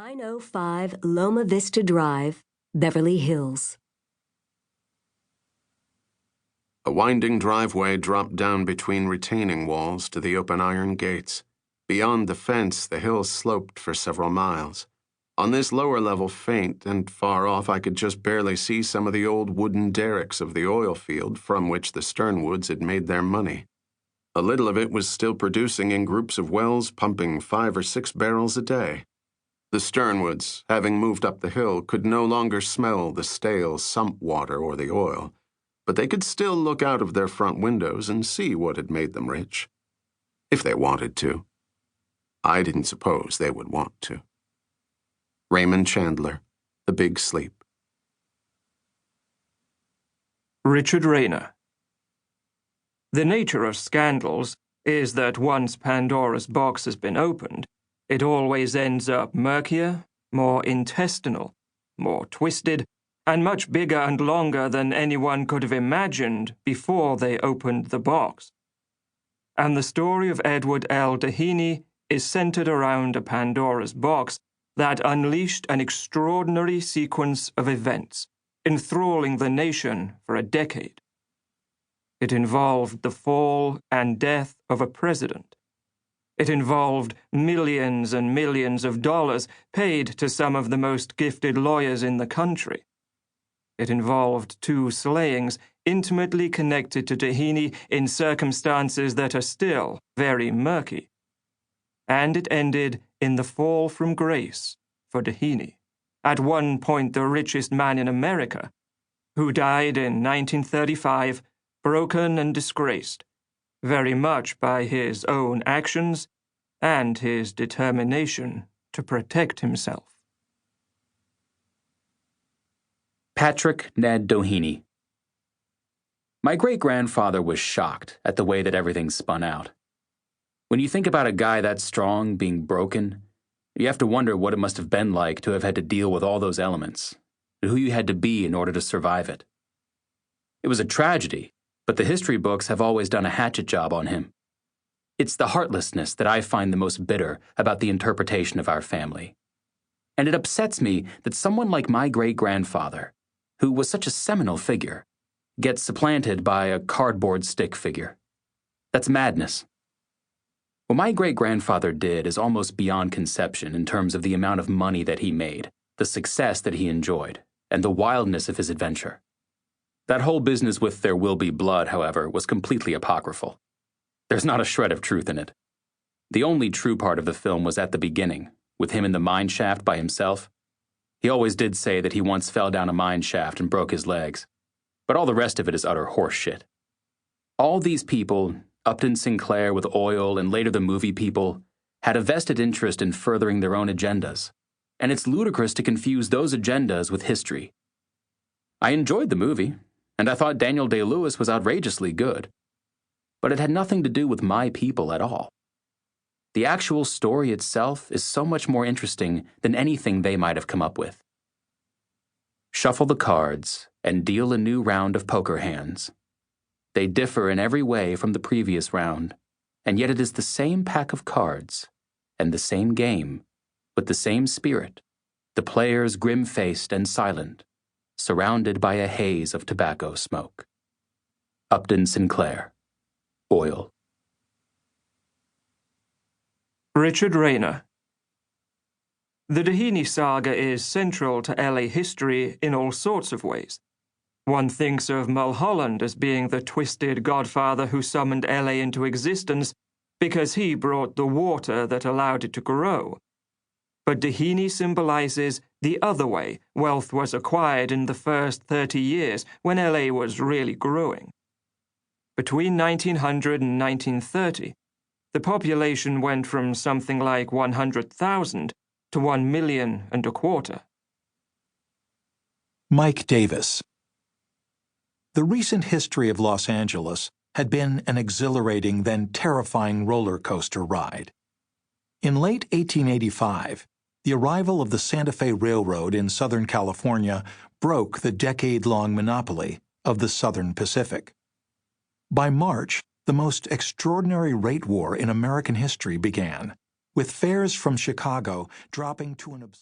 905 Loma Vista Drive, Beverly Hills. A winding driveway dropped down between retaining walls to the open iron gates. Beyond the fence, the hills sloped for several miles. On this lower level, faint and far off, I could just barely see some of the old wooden derricks of the oil field from which the Sternwoods had made their money. A little of it was still producing in groups of wells, pumping 5 or 6 barrels a day. The Sternwoods, having moved up the hill, could no longer smell the stale sump water or the oil, but they could still look out of their front windows and see what had made them rich. If they wanted to. I didn't suppose they would want to. Raymond Chandler, The Big Sleep. Richard Rayner. The nature of scandals is that once Pandora's box has been opened, it always ends up murkier, more intestinal, more twisted, and much bigger and longer than anyone could have imagined before they opened the box. And the story of Edward L. Dehaney is centered around a Pandora's box that unleashed an extraordinary sequence of events, enthralling the nation for a decade. It involved the fall and death of a president. It involved millions and millions of dollars paid to some of the most gifted lawyers in the country. It involved 2 slayings intimately connected to Dehaney in circumstances that are still very murky. And it ended in the fall from grace for Dehaney, at one point the richest man in America, who died in 1935, broken and disgraced, very much by his own actions and his determination to protect himself. Patrick Ned Doheny. My great-grandfather was shocked at the way that everything spun out. When you think about a guy that strong being broken, you have to wonder what it must have been like to have had to deal with all those elements, and who you had to be in order to survive it. It was a tragedy, but the history books have always done a hatchet job on him. It's the heartlessness that I find the most bitter about the interpretation of our family. And it upsets me that someone like my great-grandfather, who was such a seminal figure, gets supplanted by a cardboard stick figure. That's madness. What my great-grandfather did is almost beyond conception in terms of the amount of money that he made, the success that he enjoyed, and the wildness of his adventure. That whole business with There Will Be Blood, however, was completely apocryphal. There's not a shred of truth in it. The only true part of the film was at the beginning, with him in the mine shaft by himself. He always did say that he once fell down a mine shaft and broke his legs, but all the rest of it is utter horse shit. All these people, Upton Sinclair with oil and later the movie people, had a vested interest in furthering their own agendas, and it's ludicrous to confuse those agendas with history. I enjoyed the movie, and I thought Daniel Day-Lewis was outrageously good, but it had nothing to do with my people at all. The actual story itself is so much more interesting than anything they might have come up with. Shuffle the cards and deal a new round of poker hands. They differ in every way from the previous round, and yet it is the same pack of cards and the same game, with the same spirit, the players grim-faced and silent, surrounded by a haze of tobacco smoke. Upton Sinclair. Oil. Richard Rayner. The Dehaney saga is central to LA history in all sorts of ways. One thinks of Mulholland as being the twisted godfather who summoned LA into existence because he brought the water that allowed it to grow. But Dehaney symbolizes the other way wealth was acquired in the first 30 years when LA was really growing. Between 1900 and 1930, the population went from something like 100,000 to 1.25 million. Mike Davis. The recent history of Los Angeles had been an exhilarating then terrifying roller coaster ride. In late 1885, the arrival of the Santa Fe Railroad in Southern California broke the decade-long monopoly of the Southern Pacific. By March, the most extraordinary rate war in American history began, with fares from Chicago dropping to an absurd